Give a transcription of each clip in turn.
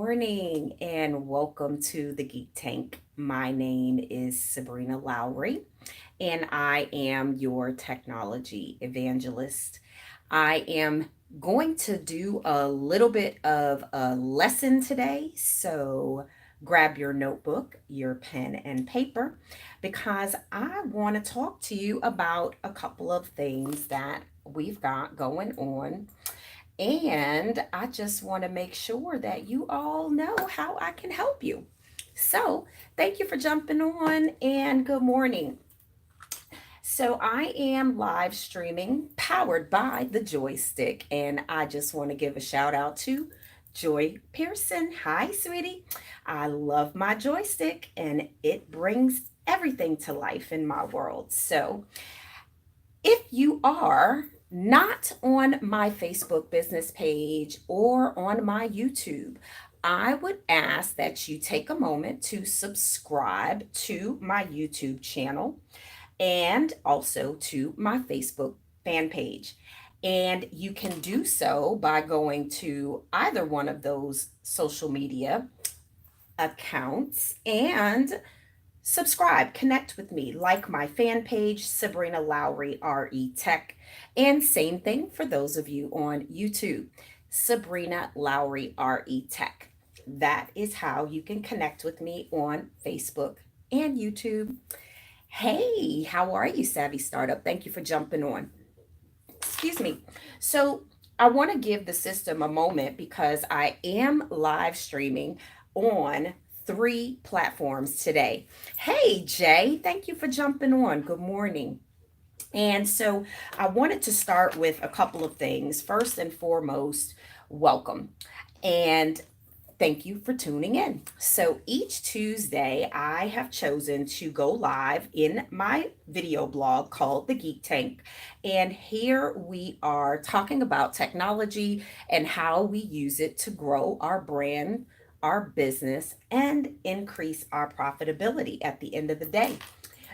morning and welcome to the Geek Tank. My name is Sabrina Lowery and I am your technology evangelist. I am going to do a little bit of a lesson today, so grab your notebook, your pen, and paper because I want to talk to you about a couple of things that we've got going on, and I just want to make sure that you all know how I can help you. So, thank you for jumping on and good morning. So, I am live streaming powered by the joystick, and I just want to give a shout out to Joy Pearson. Hi, sweetie. I love my joystick, and it brings everything to life in my world. So, if you are not on my Facebook business page or on my YouTube, I would ask that you take a moment to subscribe to my YouTube channel and also to my Facebook fan page. And you can do so by going to either one of those social media accounts and subscribe, connect with me, like my fan page, Sabrina Lowery RE Tech. And same thing for those of you on YouTube, Sabrina Lowery RE Tech. That is how you can connect with me on Facebook and YouTube. Hey, how are you, Savvy Startup? Thank you for jumping on. Excuse me. So, I want to give the system a moment because I am live streaming on three platforms today. Hey, Jay, thank you for jumping on. Good morning. And so I wanted to start with a couple of things. First and foremost, welcome. And thank you for tuning in. So each Tuesday, I have chosen to go live in my video blog called The Geek Tank. And here we are talking about technology and how we use it to grow our brand, our business, and increase our profitability at the end of the day.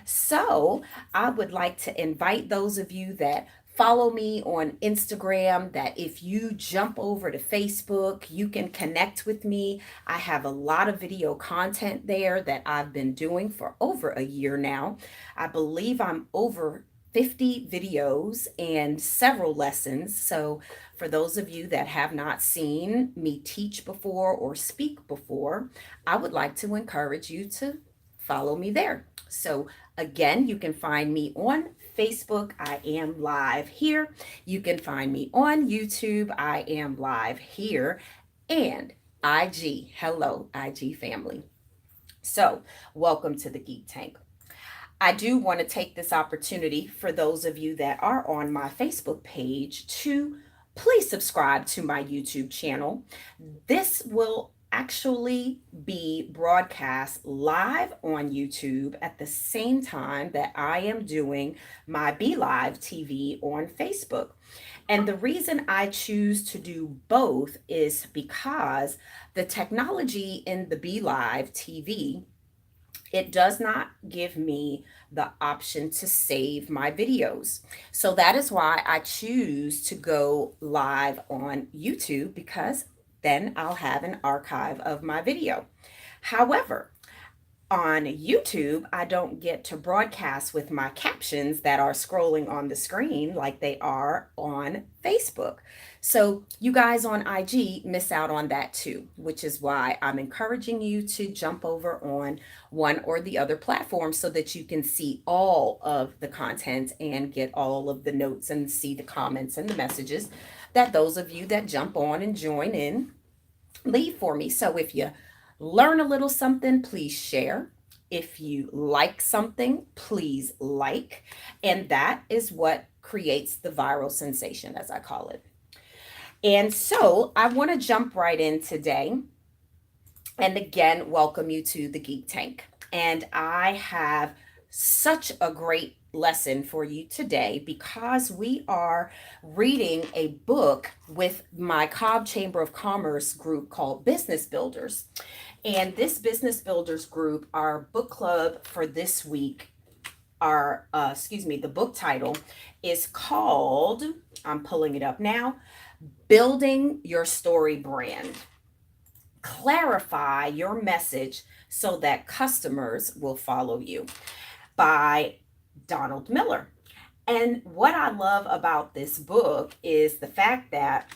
So, I would like to invite those of you that follow me on Instagram that if you jump over to Facebook, you can connect with me. I have a lot of video content there that I've been doing for over a year now. I believe I'm over 50 videos and several lessons. So, for those of you that have not seen me teach before or speak before, I would like to encourage you to follow me there. So, again, you can find me on Facebook. I am live here. You can find me on YouTube. I am live here. And IG. Hello, IG family. So, welcome to the Geek Tank. I do want to take this opportunity for those of you that are on my Facebook page to please subscribe to my YouTube channel. This will actually be broadcast live on YouTube at the same time that I am doing my Be Live TV on Facebook. And the reason I choose to do both is because the technology in the Be Live TV, it does not give me the option to save my videos. So that is why I choose to go live on YouTube because then I'll have an archive of my video. However, on YouTube, I don't get to broadcast with my captions that are scrolling on the screen like they are on Facebook. So, you guys on IG miss out on that too, which is why I'm encouraging you to jump over on one or the other platform so that you can see all of the content and get all of the notes and see the comments and the messages that those of you that jump on and join in leave for me. So, if you learn a little something, please share. If you like something, please like. And that is what creates the viral sensation, as I call it. And so I want to jump right in today. And again, welcome you to the Geek Tank. And I have such a great lesson for you today because we are reading a book with my Cobb Chamber of Commerce group called Business Builders. And this Business Builders group, our book club for this week, the book title is called, I'm pulling it up now, Building Your Story Brand. clarify your message so that customers will follow you, by Donald Miller. And what I love about this book is the fact that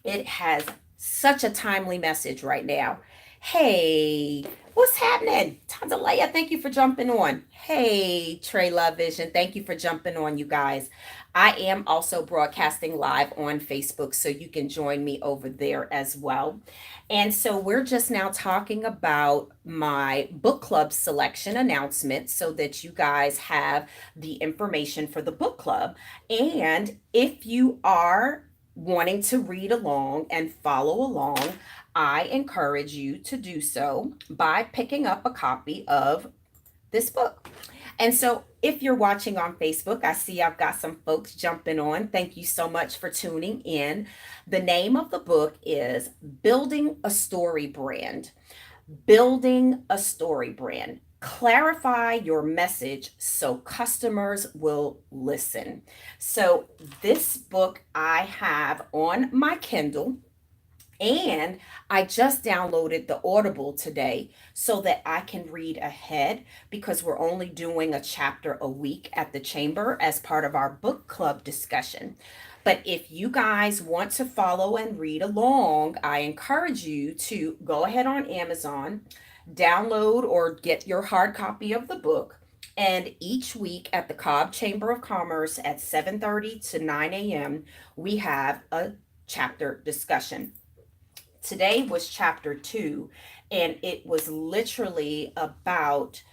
it has such a timely message right now. Hey, what's happening? Tanzalea, thank you for jumping on. Hey, Trey Love Vision, thank you for jumping on, you guys. I am also broadcasting live on Facebook, so you can join me over there as well. And so we're just now talking about my book club selection announcement so that you guys have the information for the book club. And if you are wanting to read along and follow along, I encourage you to do so by picking up a copy of this book. And so, if you're watching on Facebook, I see I've got some folks jumping on. Thank you so much for tuning in. The name of the book is Building a Story Brand. Building a Story Brand. Clarify your message so customers will listen. So, this book I have on my Kindle, and I just downloaded the Audible today so that I can read ahead, because we're only doing a chapter a week at the chamber as part of our book club discussion. But if you guys want to follow and read along, I encourage you to go ahead on Amazon, download or get your hard copy of the book. And each week at the Cobb Chamber of Commerce at 7:30 to 9 a.m., we have a chapter discussion. Today was chapter 2, and it was literally about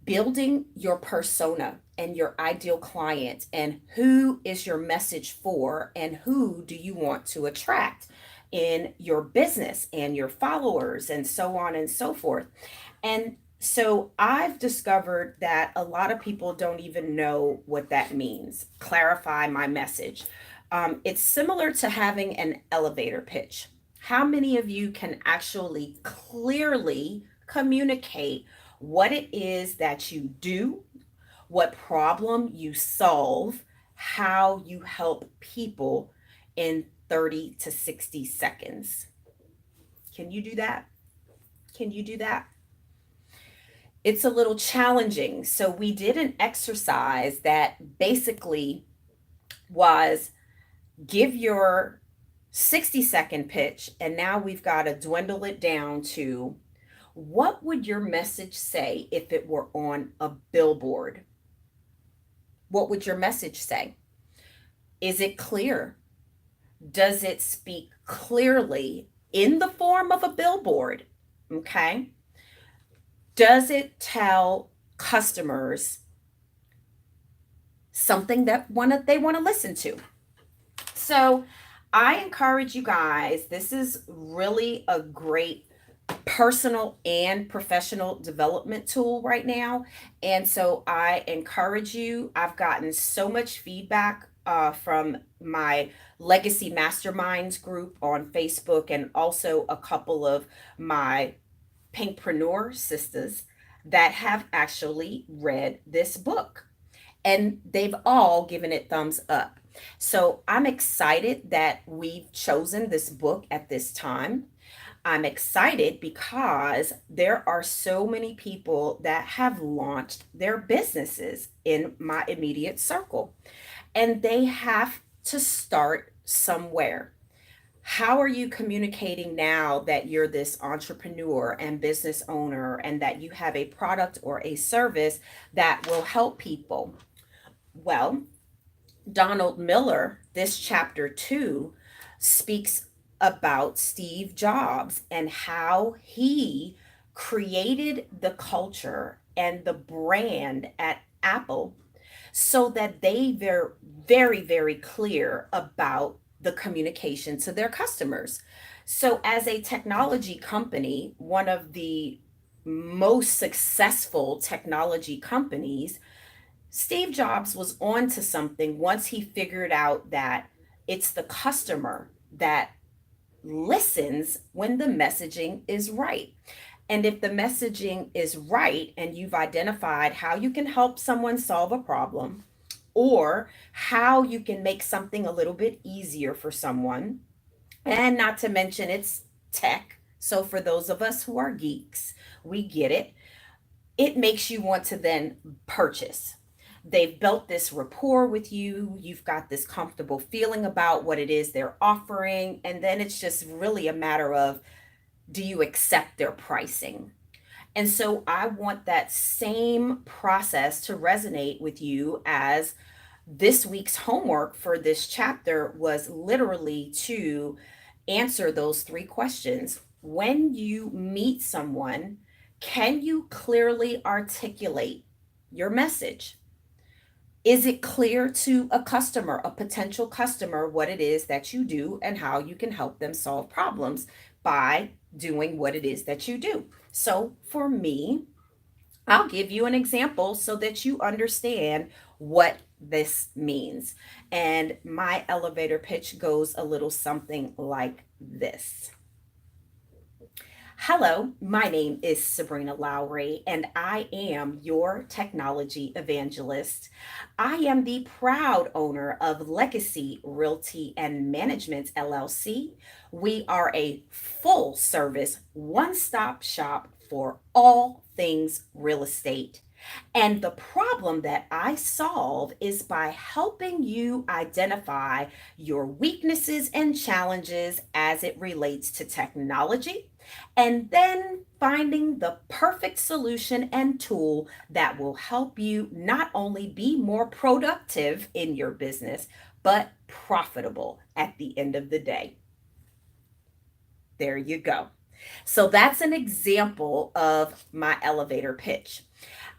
building your persona and your ideal client, and who is your message for, and who do you want to attract in your business and your followers, and so on and so forth. And so I've discovered that a lot of people don't even know what that means. Clarify my message. It's similar to having an elevator pitch. How many of you can actually clearly communicate what it is that you do, what problem you solve, how you help people in 30 to 60 seconds? Can you do that? Can you do that? It's a little challenging. So, we did an exercise that basically was give your 60-second pitch, and now we've got to dwindle it down to what would your message say if it were on a billboard? What would your message say? Is it clear? Does it speak clearly in the form of a billboard? Okay. Does it tell customers something that they want to listen to? So I encourage you guys, this is really a great personal and professional development tool right now. And so I encourage you, I've gotten so much feedback from my Legacy Masterminds group on Facebook, and also a couple of my Pinkpreneur sisters that have actually read this book, and they've all given it thumbs up. So I'm excited that we've chosen this book at this time. I'm excited because there are so many people that have launched their businesses in my immediate circle, and they have to start somewhere. How are you communicating now that you're this entrepreneur and business owner, and that you have a product or a service that will help people? Well, Donald Miller, this chapter 2, speaks about Steve Jobs and how he created the culture and the brand at Apple so that they were very, very clear about the communication to their customers. So, as a technology company, one of the most successful technology companies, Steve Jobs was on to something once he figured out that it's the customer that listens when the messaging is right. And if the messaging is right and you've identified how you can help someone solve a problem, or how you can make something a little bit easier for someone, and not to mention it's tech, So for those of us who are geeks, we get it. It makes you want to then purchase. They've built this rapport with you. You've got this comfortable feeling about what it is they're offering. And then it's just really a matter of, do you accept their pricing? And so I want that same process to resonate with you, as this week's homework for this chapter was literally to answer those three questions. When you meet someone, can you clearly articulate your message? Is it clear to a customer, a potential customer, what it is that you do and how you can help them solve problems by doing what it is that you do? So for me, I'll give you an example so that you understand what this means. And my elevator pitch goes a little something like this. Hello, my name is Sabrina Lowery, and I am your technology evangelist. I am the proud owner of Legacy Realty and Management LLC. We are a full service, one stop shop for all things real estate. And the problem that I solve is by helping you identify your weaknesses and challenges as it relates to technology, and then finding the perfect solution and tool that will help you not only be more productive in your business, but profitable at the end of the day. There you go. So that's an example of my elevator pitch.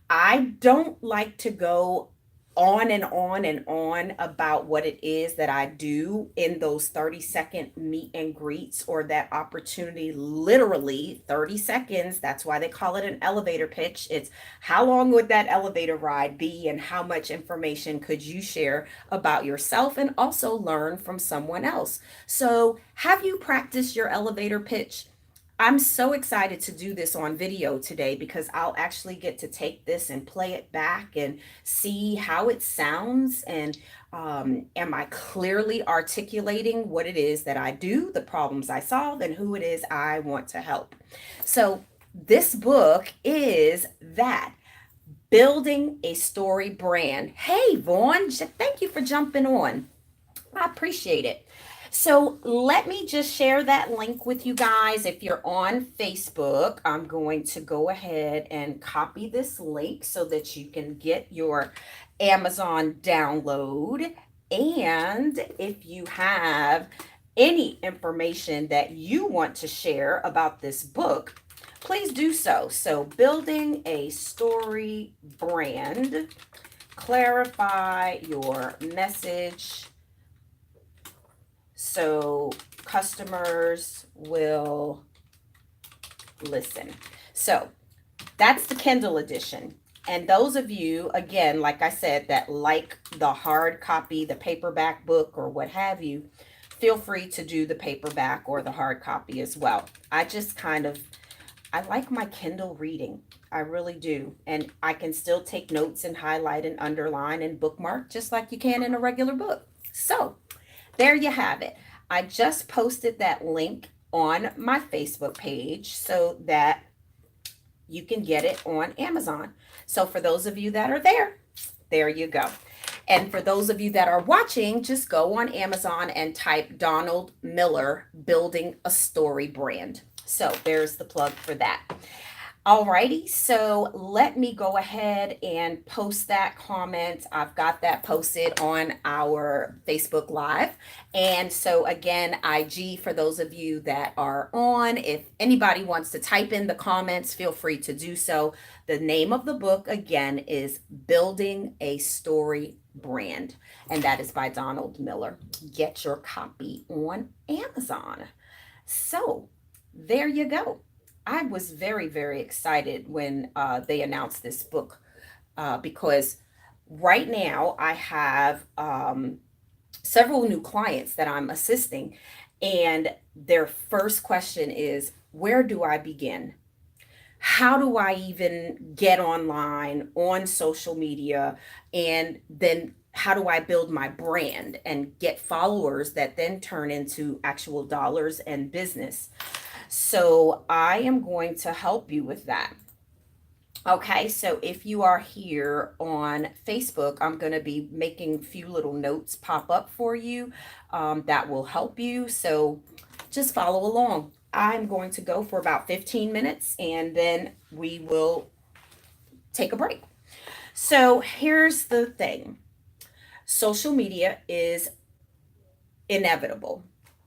I don't like to go on and on and on about what it is that I do in those 30-second meet and greets, or that opportunity, literally 30 seconds. That's why they call it an elevator pitch. It's how long would that elevator ride be, and how much information could you share about yourself and also learn from someone else. So, have you practiced your elevator pitch? I'm so excited to do this on video today, because I'll actually get to take this and play it back and see how it sounds. And am I clearly articulating what it is that I do, the problems I solve, and who it is I want to help? So, this book is that, Building a Story Brand. Hey, Vaughn, thank you for jumping on. I appreciate it. So let me just share that link with you guys. If you're on Facebook, I'm going to go ahead and copy this link so that you can get your Amazon download. And if you have any information that you want to share about this book, please do so. So, Building a Story Brand, clarify your message so customers will listen. So that's the Kindle edition. And those of you, again, like I said, that like the hard copy, the paperback book, or what have you, feel free to do the paperback or the hard copy as well. I like my Kindle reading. I really do. And I can still take notes and highlight and underline and bookmark just like you can in a regular book. So there you have it. I just posted that link on my Facebook page so that you can get it on Amazon. So for those of you that are there, there you go. And for those of you that are watching, just go on Amazon and type Donald Miller, Building a Story Brand. So there's the plug for that. Alrighty, so let me go ahead and post that comment. I've got that posted on our Facebook Live. And so again, IG, for those of you that are on, if anybody wants to type in the comments, feel free to do so. The name of the book, again, is Building a Story Brand, and that is by Donald Miller. Get your copy on Amazon. So there you go. I was very, very excited when they announced this book, because right now I have several new clients that I'm assisting, and their first question is, where do I begin? How do I even get online, on social media? And then how do I build my brand and get followers that then turn into actual dollars and business? So I am going to help you with that. Okay, so if you are here on Facebook, I'm going to be making a few little notes pop up for you that will help you. So just follow along. I'm going to go for about 15 minutes and then we will take a break. So here's the thing, social media is inevitable.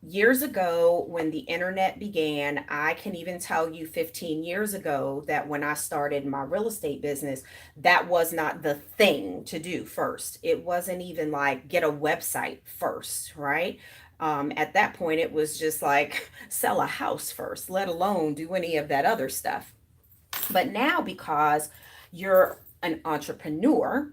Years ago, when the internet began, I can even tell you 15 years ago that when I started my real estate business, that was not the thing to do first. It wasn't even like get a website first, right? At that point, it was just like sell a house first, let alone do any of that other stuff. But now, because you're an entrepreneur,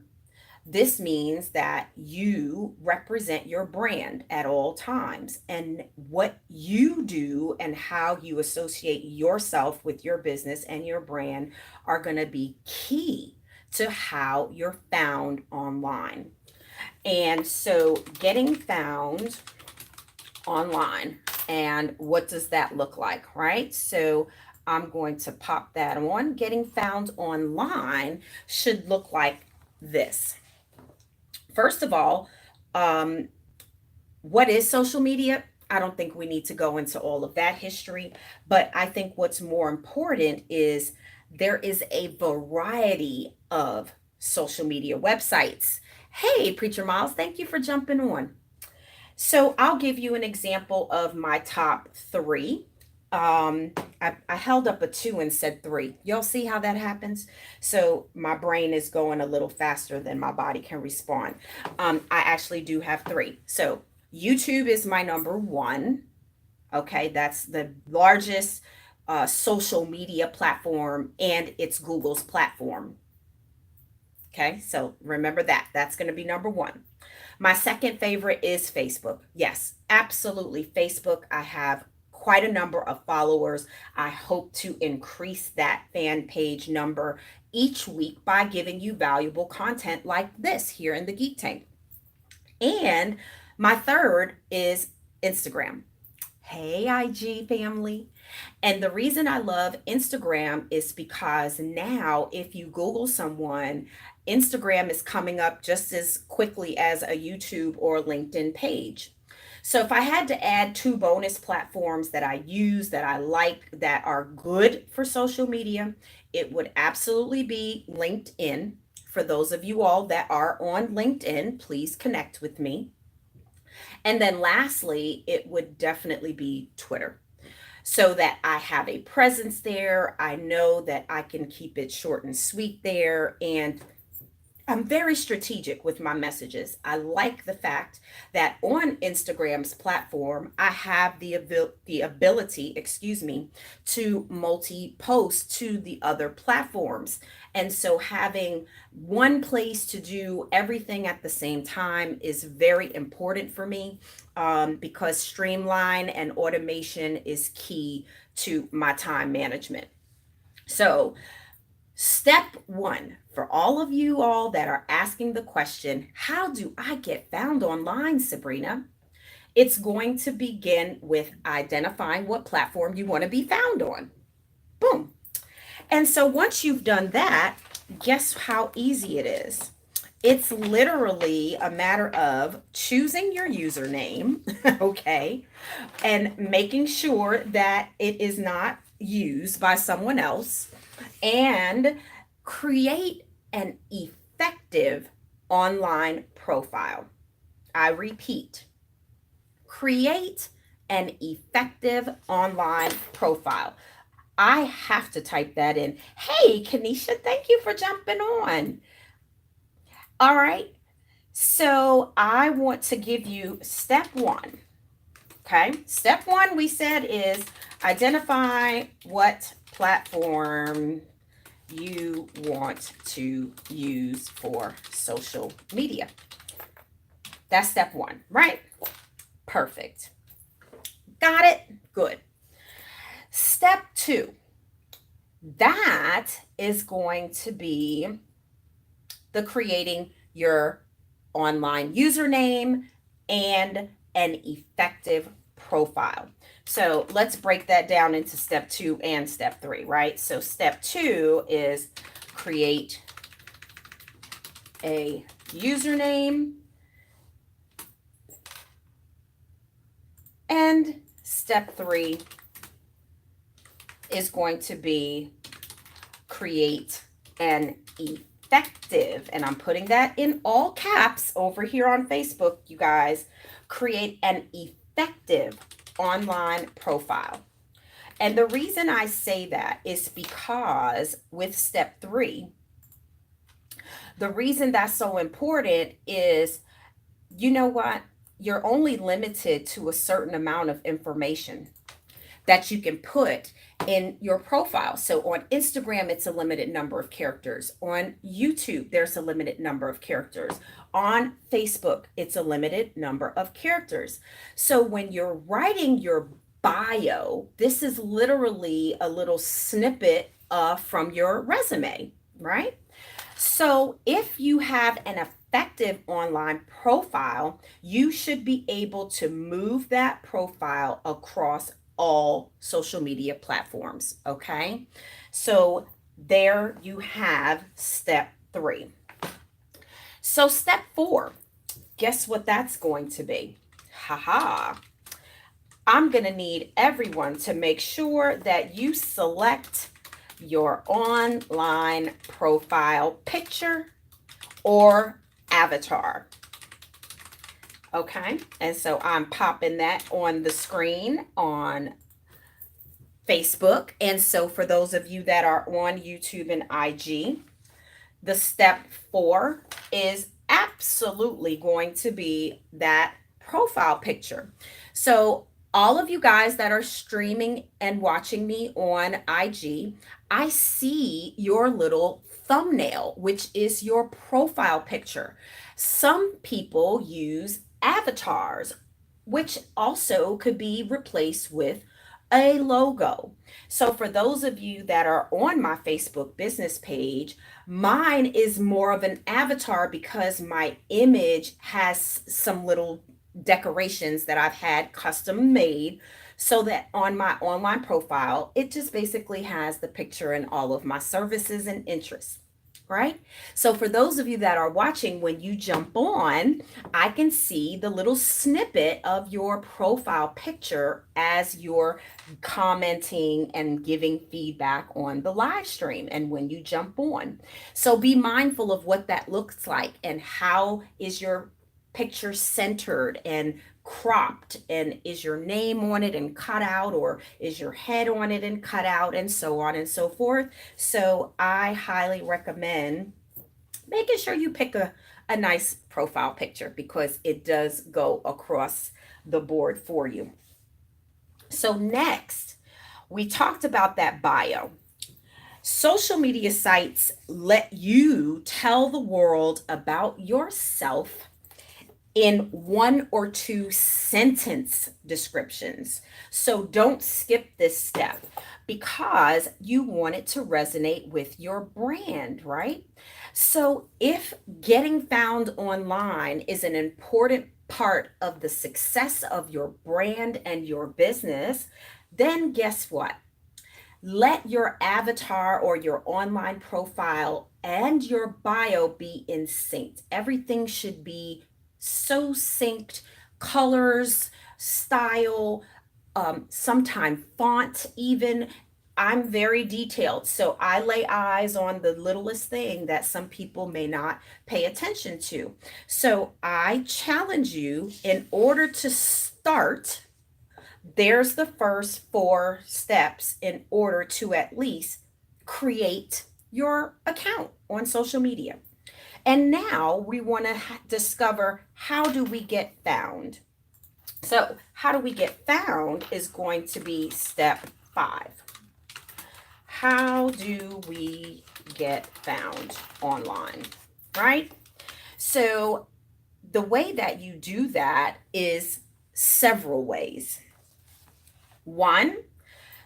this means that you represent your brand at all times, and what you do and how you associate yourself with your business and your brand are going to be key to how you're found online. And so, getting found online, and what does that look like, right? So, I'm going to pop that on. Getting found online should look like this. First of all, um, what is social media? I don't think we need to go into all of that history, but I think what's more important is there is a variety of social media websites. Hey, Preacher Miles, thank you for jumping on. So I'll give you an example of my top three. Um, I held up a two and said three. Y'all see how that happens? So my brain is going a little faster than my body can respond. I actually do have three. So YouTube is my number one. Okay, that's the largest social media platform, and it's Google's platform. Okay, so remember that. That's going to be number one. My second favorite is Facebook. Yes, absolutely. Facebook, I have quite a number of followers. I hope to increase that fan page number each week by giving you valuable content like this here in the Geek Tank. And my third is Instagram. Hey, IG family. And the reason I love Instagram is because now, if you Google someone, Instagram is coming up just as quickly as a YouTube or LinkedIn page. So, if I had to add two bonus platforms that I use, that I like, that are good for social media, it would absolutely be LinkedIn. For those of you all that are on LinkedIn, please connect with me. And then lastly, it would definitely be Twitter, so that I have a presence there. I know that I can keep it short and sweet there. And I'm very strategic with my messages. I like the fact that on Instagram's platform, I have the ability, excuse me, to multi-post to the other platforms. And so having one place to do everything at the same time is very important for me, because streamline and automation is key to my time management. So, step one, for all of you all that are asking the question, how do I get found online, Sabrina? It's going to begin with identifying what platform you want to be found on. Boom. And so once you've done that, guess how easy it is? It's literally a matter of choosing your username, okay, and making sure that it is not used by someone else, and create an effective online profile. I repeat, create an effective online profile. I have to type that in. Hey, Kanisha, thank you for jumping on. All right. So I want to give you step one. Okay. Step one, we said, is identify what platform you want to use for social media. That's step one, right? Perfect. Got it? Good. Step two, that is going to be the creating your online username and an effective profile. So let's break that down into step 2 and step 3, right? So step 2 is create a username, and step 3 is going to be create an effective, and I'm putting that in all caps over here on Facebook, you guys, create an effective online profile. And the reason I say that is because with step 3, the reason that's so important is, you know what? You're only limited to a certain amount of information that you can put in your profile. So on Instagram, it's a limited number of characters. On YouTube, there's a limited number of characters. On Facebook, it's a limited number of characters. So when you're writing your bio, this is literally a little snippet from your resume, right? So if you have an effective online profile, you should be able to move that profile across all social media platforms. Okay. So there you have step 3. So step 4, guess what that's going to be? Haha. I'm going to need everyone to make sure that you select your online profile picture or avatar. Okay, and so I'm popping that on the screen on Facebook. And so for those of you that are on YouTube and IG, the step 4 is absolutely going to be that profile picture. So all of you guys that are streaming and watching me on IG, I see your little thumbnail, which is your profile picture. Some people use avatars, which also could be replaced with a logo. So for those of you that are on my Facebook business page, mine is more of an avatar because my image has some little decorations that I've had custom made, so that on my online profile, it just basically has the picture and all of my services and interests, right? So for those of you that are watching, when you jump on, I can see the little snippet of your profile picture as you're commenting and giving feedback on the live stream and when you jump on. So be mindful of what that looks like and how is your picture centered and cropped, and is your name on it and cut out, or is your head on it and cut out, and so on and so forth. So I highly recommend making sure you pick a nice profile picture because it does go across the board for you. So next, we talked about that bio. Social media sites let you tell the world about yourself in 1 or 2 sentence descriptions. So don't skip this step because you want it to resonate with your brand, right? So if getting found online is an important part of the success of your brand and your business, then guess what? Let your avatar or your online profile and your bio be in sync. Everything should be so synced, colors, style, sometime font even. I'm very detailed, so I lay eyes on the littlest thing that some people may not pay attention to. So I challenge you, in order to start, there's the first 4 steps in order to at least create your account on social media. And now we want to discover, how do we get found? So how do we get found is going to be step 5. How do we get found online, right? So the way that you do that is several ways. 1,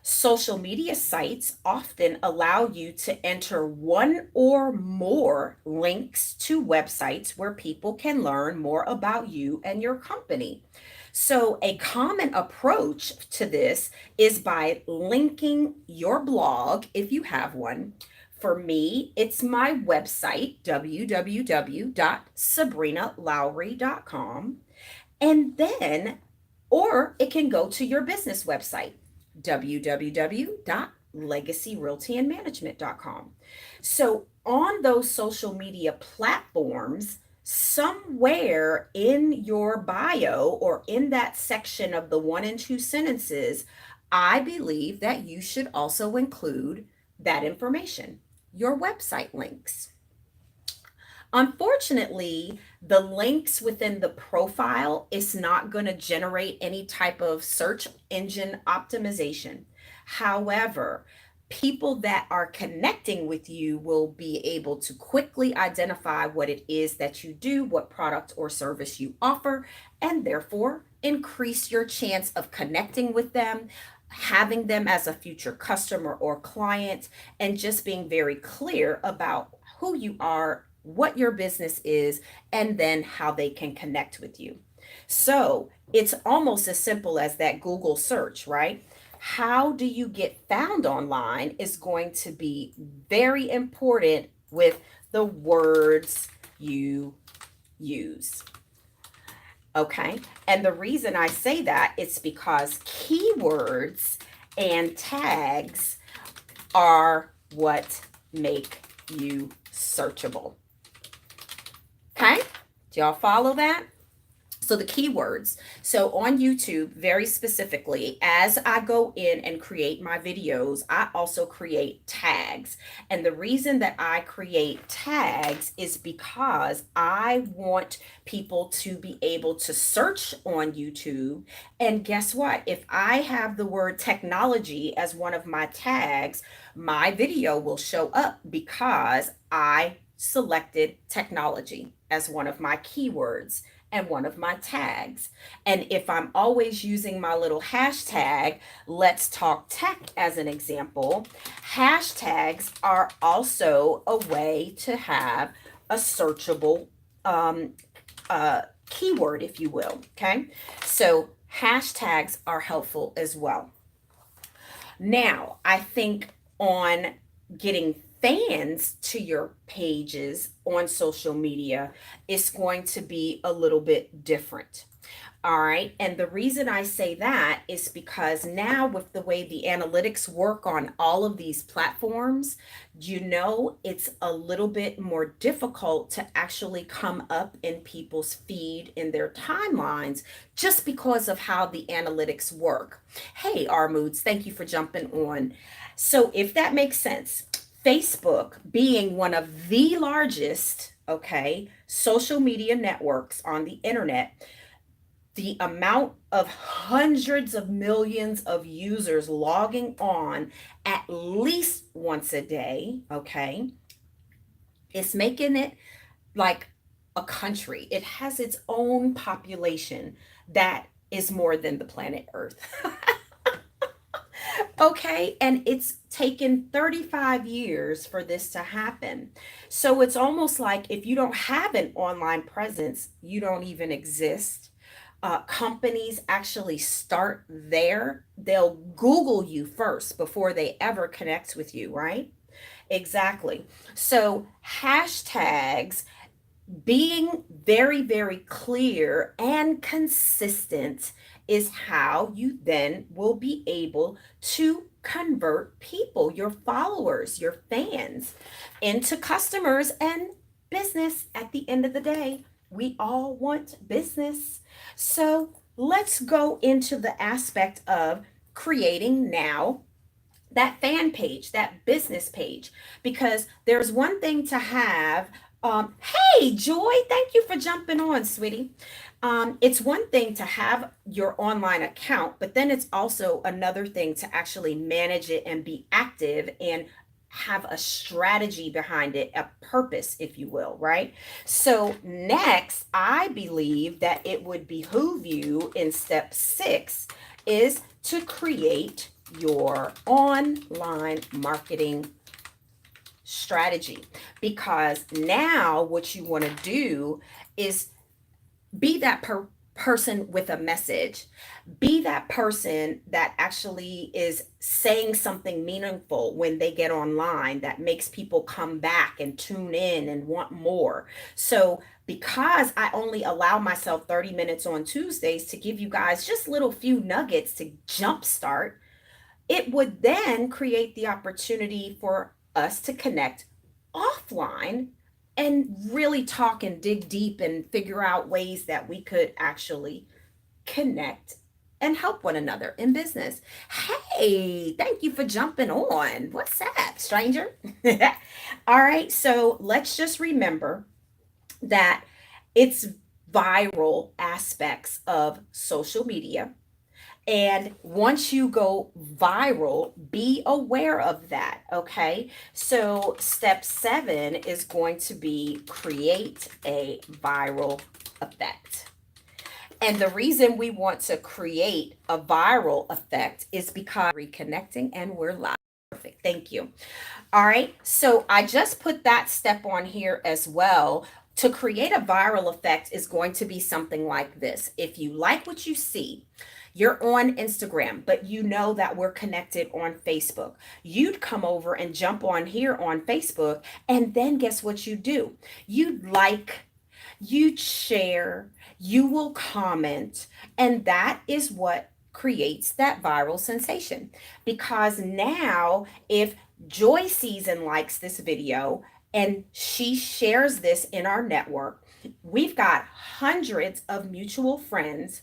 social media sites often allow you to enter 1 or more links to websites where people can learn more about you and your company. So, a common approach to this is by linking your blog, if you have one. For me, it's my website, www.sabrinalowry.com. And then, or it can go to your business website, www.legacyrealtyandmanagement.com. So, on those social media platforms, somewhere in your bio or in that section of the one and two sentences, I believe that you should also include that information, your website links. Unfortunately, the links within the profile is not going to generate any type of search engine optimization. However, people that are connecting with you will be able to quickly identify what it is that you do, what product or service you offer, and therefore increase your chance of connecting with them, having them as a future customer or client, and just being very clear about who you are, what your business is, and then how they can connect with you. So it's almost as simple as that Google search, right? How do you get found online is going to be very important with the words you use. Okay. And the reason I say that is because keywords and tags are what make you searchable. Okay? Do y'all follow that? So the keywords. So on YouTube, very specifically, as I go in and create my videos, I also create tags. And the reason that I create tags is because I want people to be able to search on YouTube. And guess what? If I have the word technology as one of my tags, my video will show up because I selected technology as one of my keywords and one of my tags. And if I'm always using my little hashtag, let's talk tech as an example, hashtags are also a way to have a searchable keyword, if you will. Okay. So hashtags are helpful as well. Now, I think on getting fans to your pages on social media is going to be a little bit different. All right. And the reason I say that is because now, with the way the analytics work on all of these platforms, it's a little bit more difficult to actually come up in people's feed in their timelines just because of how the analytics work. Hey, R Moods, thank you for jumping on. So, if that makes sense, Facebook being one of the largest, okay, social media networks on the internet, the amount of hundreds of millions of users logging on at least once a day, okay, it's making it like a country. It has its own population that is more than the planet Earth. Okay, and it's taken 35 years for this to happen. So it's almost like if you don't have an online presence, you don't even exist. Companies actually start there. They'll Google you first before they ever connect with you, right? Exactly. So hashtags being very, very clear and consistent is how you then will be able to convert people, your followers, your fans, into customers and business. At the end of the day, we all want business. So let's go into the aspect of creating now that fan page, that business page, because there's one thing to have. Hey, Joy, thank you for jumping on, sweetie. It's one thing to have your online account, but then it's also another thing to actually manage it and be active and have a strategy behind it, a purpose, if you will, right? So, next, I believe that it would behoove you in step 6 is to create your online marketing strategy, because now what you want to do is be that person with a message. Be that person that actually is saying something meaningful when they get online that makes people come back and tune in and want more. So, because I only allow myself 30 minutes on Tuesdays to give you guys just little few nuggets to jumpstart, it would then create the opportunity for us to connect offline and really talk and dig deep and figure out ways that we could actually connect and help one another in business. Hey, thank you for jumping on. What's up, stranger? All right, so let's just remember that it's viral aspects of social media. And once you go viral, be aware of that. Okay. So, step 7 is going to be create a viral effect. And the reason we want to create a viral effect is because reconnecting and we're live. Perfect. Thank you. All right. So I just put that step on here as well. To create a viral effect is going to be something like this. If you like what you see, you're on Instagram, but you know that we're connected on Facebook. You'd come over and jump on here on Facebook, and then guess what you do? You'd like, you'd share, you will comment, and that is what creates that viral sensation. Because now, if Joy sees and likes this video and she shares this in our network, we've got hundreds of mutual friends.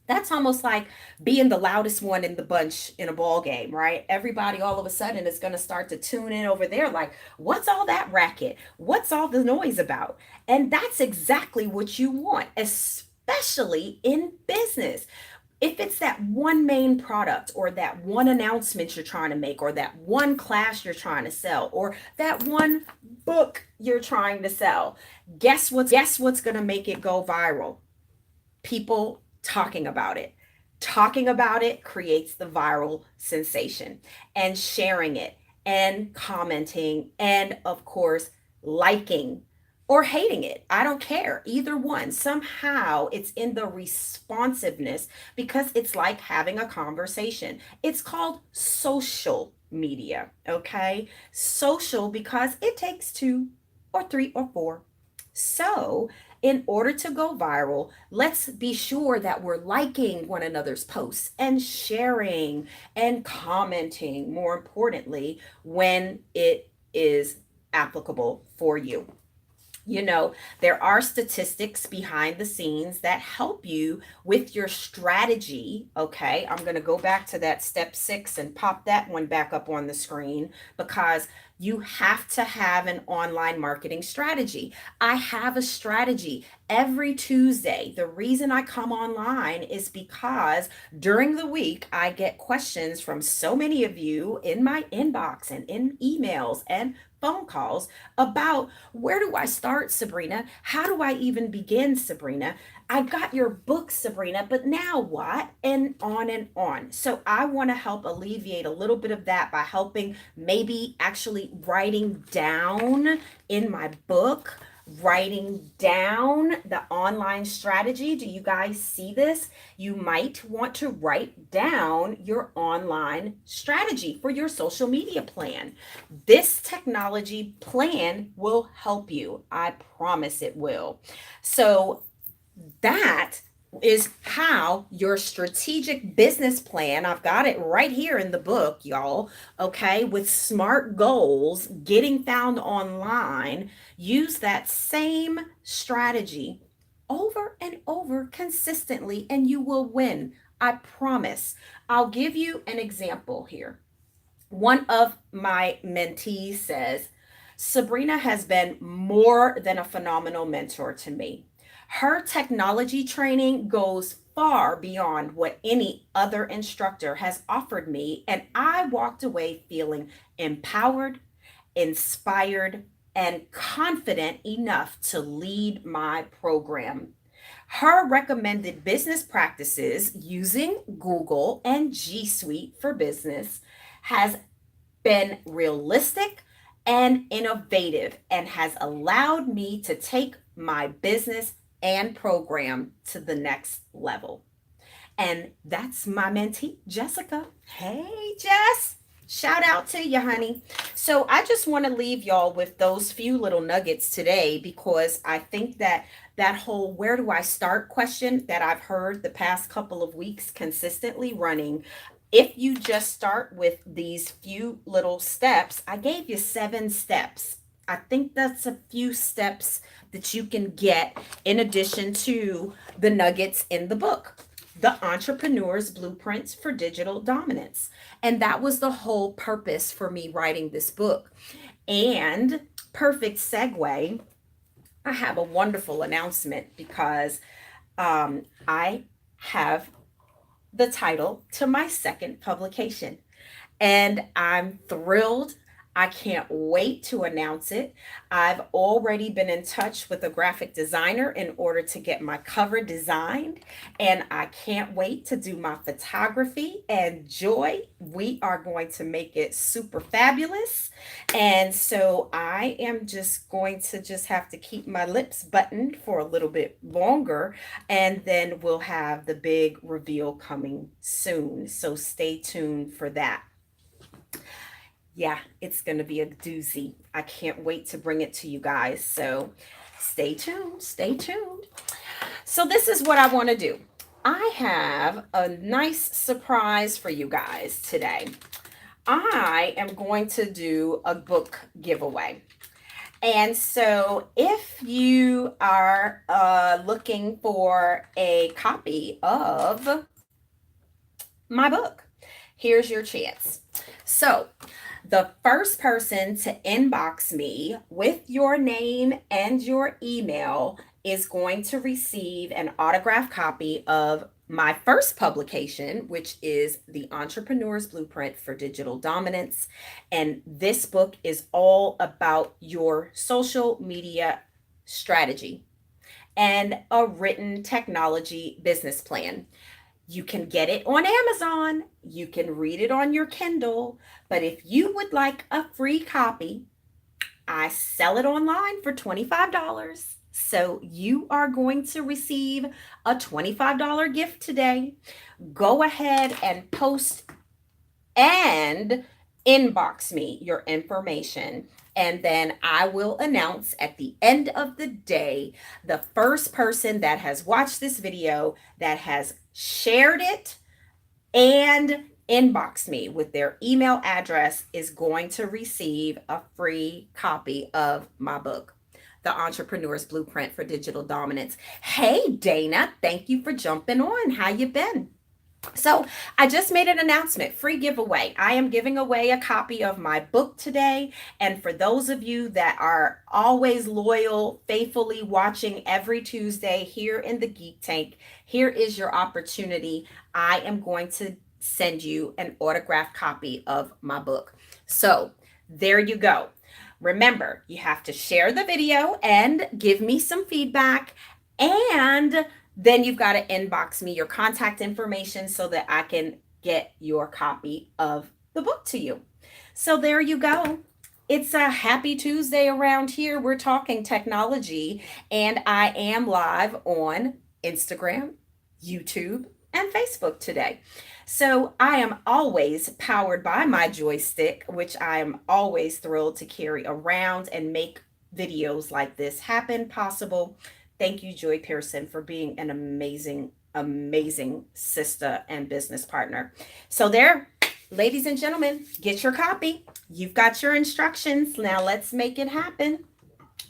That's almost like being the loudest one in the bunch in a ball game, right? Everybody all of a sudden is going to start to tune in over there like, what's all that racket? What's all the noise about? And that's exactly what you want, especially in business. If it's that one main product or that one announcement you're trying to make or that one class you're trying to sell or that one book you're trying to sell, guess what's going to make it go viral? People talking about it. Talking about it creates the viral sensation, and sharing it and commenting and, of course, liking or hating it. I don't care. Either one. Somehow it's in the responsiveness because it's like having a conversation. It's called social media, okay? Social because it takes two or three or four. So, in order to go viral, let's be sure that we're liking one another's posts and sharing and commenting, more importantly, when it is applicable for you. You know, there are statistics behind the scenes that help you with your strategy. Okay, I'm going to go back to that step 6 and pop that one back up on the screen because you have to have an online marketing strategy. I have a strategy every Tuesday. The reason I come online is because during the week I get questions from so many of you in my inbox and in emails and phone calls about where do I start, Sabrina? How do I even begin, Sabrina? I got your book, Sabrina, but now what? And on and on. So I want to help alleviate a little bit of that by helping maybe actually writing down in my book, writing down the online strategy. Do you guys see this? You might want to write down your online strategy for your social media plan. This technology plan will help you. I promise it will. So that is how your strategic business plan, I've got it right here in the book, y'all, okay, with SMART goals, getting found online, use that same strategy over and over consistently, and you will win. I promise. I'll give you an example here. One of my mentees says, Sabrina has been more than a phenomenal mentor to me. Her technology training goes far beyond what any other instructor has offered me, and I walked away feeling empowered, inspired, and confident enough to lead my program. Her recommended business practices using Google and G Suite for Business has been realistic and innovative and has allowed me to take my business and program to the next level. And that's my mentee, Jessica. Hey, Jess. Shout out to you, honey. So I just want to leave y'all with those few little nuggets today because I think that that whole where do I start question that I've heard the past couple of weeks consistently running. If you just start with these few little steps, I gave you 7 steps. I think that's a few steps that you can get in addition to the nuggets in the book, The Entrepreneur's Blueprints for Digital Dominance. And that was the whole purpose for me writing this book. And perfect segue, I have a wonderful announcement because I have the title to my second publication. And I'm thrilled. I can't wait to announce it. I've already been in touch with a graphic designer in order to get my cover designed, and I can't wait to do my photography. And Joy, we are going to make it super fabulous. And so I am just going to just have to keep my lips buttoned for a little bit longer, and then we'll have the big reveal coming soon. So stay tuned for that. Yeah, it's going to be a doozy. I can't wait to bring it to you guys. So stay tuned. Stay tuned. So, this is what I want to do. I have a nice surprise for you guys today. I am going to do a book giveaway. And so, if you are looking for a copy of my book, here's your chance. So, the first person to inbox me with your name and your email is going to receive an autographed copy of my first publication, which is The Entrepreneur's Blueprint for Digital Dominance. And this book is all about your social media strategy and a written technology business plan. You can get it on Amazon. You can read it on your Kindle. But if you would like a free copy, I sell it online for $25. So you are going to receive a $25 gift today. Go ahead and post and inbox me your information. And then I will announce at the end of the day the first person that has watched this video, that has shared it, and inbox me with their email address is going to receive a free copy of my book, The Entrepreneur's Blueprint for Digital Dominance. Hey, Dana, thank you for jumping on. How you been? So I just made an announcement, free giveaway. I am giving away a copy of my book today. And for those of you that are always loyal, faithfully watching every Tuesday here in the Geek Tank, here is your opportunity. I am going to send you an autographed copy of my book. So there you go. Remember, you have to share the video and give me some feedback, and then you've got to inbox me your contact information so that I can get your copy of the book to you. So there you go. It's a happy Tuesday around here. We're talking technology, and I am live on Instagram, YouTube, and Facebook today. So I am always powered by my joystick, which I am always thrilled to carry around and make videos like this happen possible. Thank you, Joy Pearson, for being an amazing, amazing sister and business partner. So there, ladies and gentlemen, get your copy. You've got your instructions. Now let's make it happen.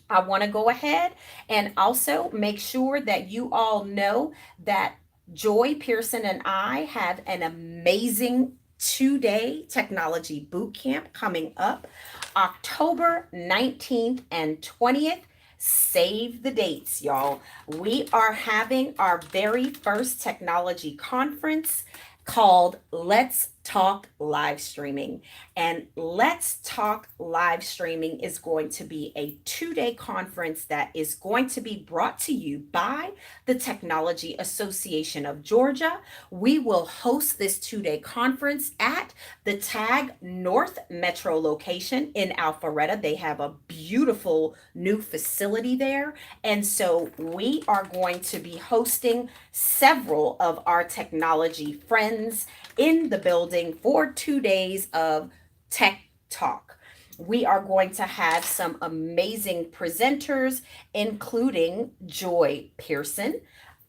I want to go ahead and also make sure that you all know that Joy Pearson and I have an amazing 2-day technology boot camp coming up October 19th and 20th. Save the dates, y'all. We are having our very first technology conference called Let's Talk live streaming. And Let's Talk live streaming is going to be a 2 day conference that is going to be brought to you by the Technology Association of Georgia. We will host this 2 day conference at the TAG North Metro location in Alpharetta. They have a beautiful new facility there. And so we are going to be hosting several of our technology friends in the building for 2 days of tech talk. We are going to have some amazing presenters, including Joy Pearson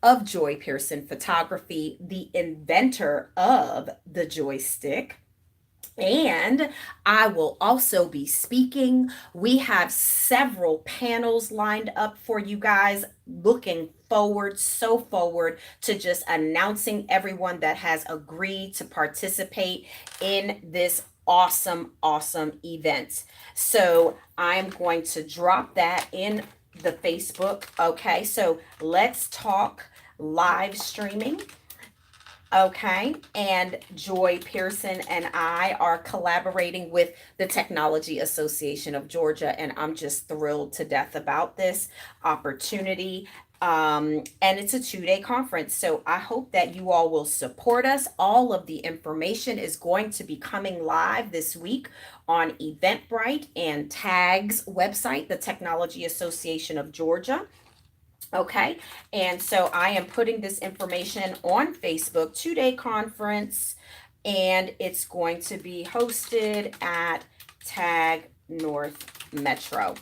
of Joy Pearson Photography, the inventor of the joystick. And I will also be speaking. We have several panels lined up for you guys. Looking forward, so forward to just announcing everyone that has agreed to participate in this awesome, awesome event. So I'm going to drop that in the Facebook. Okay, so let's talk live streaming. Okay, and Joy Pearson and I are collaborating with the Technology Association of Georgia, and I'm just thrilled to death about this opportunity. And it's a 2 day conference, so I hope that you all will support us. All of the information is going to be coming live this week on Eventbrite and TAG's website, the Technology Association of Georgia. Okay, and so I am putting this information on Facebook, 2 day conference, and it's going to be hosted at Tag North Metro.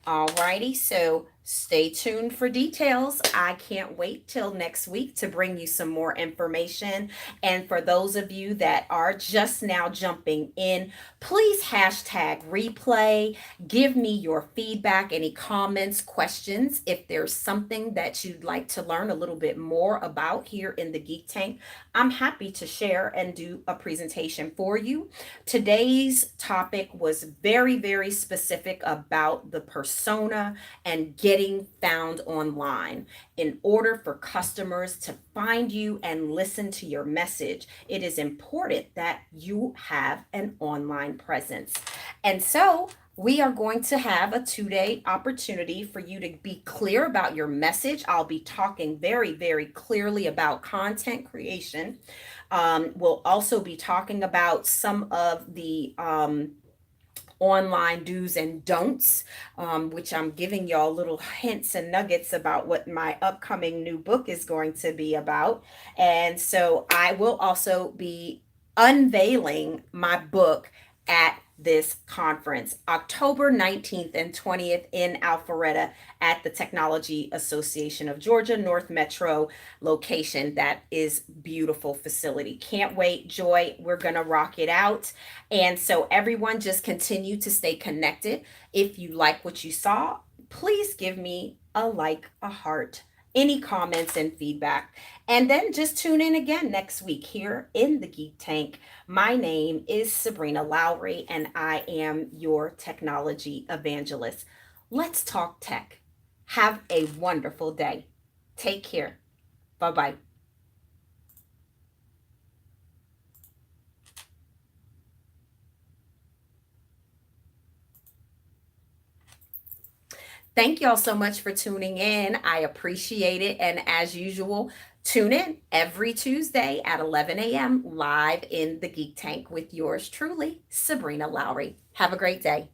Alrighty, so stay tuned for details. I can't wait till next week to bring you some more information. And for those of you that are just now jumping in, please hashtag replay. Give me your feedback, any comments, questions. If there's something that you'd like to learn a little bit more about here in the Geek Tank, I'm happy to share and do a presentation for you. Today's topic was very, very specific about the persona and getting found online. In order for customers to find you and listen to your message, it is important that you have an online presence. And so we are going to have a 2 day opportunity for you to be clear about your message. I'll be talking very, very clearly about content creation. We'll also be talking about some of the online do's and don'ts, which I'm giving y'all little hints and nuggets about what my upcoming new book is going to be about. And so I will also be unveiling my book at this conference, October 19th and 20th in Alpharetta at the Technology Association of Georgia North Metro location. That is beautiful facility. Can't wait, Joy. We're going to rock it out. And so everyone just continue to stay connected. If you like what you saw, please give me a like, a heart, any comments and feedback. And then just tune in again next week here in the Geek Tank. My name is Sabrina Lowery, and I am your technology evangelist. Let's talk tech. Have a wonderful day. Take care. Bye bye. Thank y'all so much for tuning in. I appreciate it. And as usual, tune in every Tuesday at 11 a.m. live in the Geek Tank with yours truly, Sabrina Lowery. Have a great day.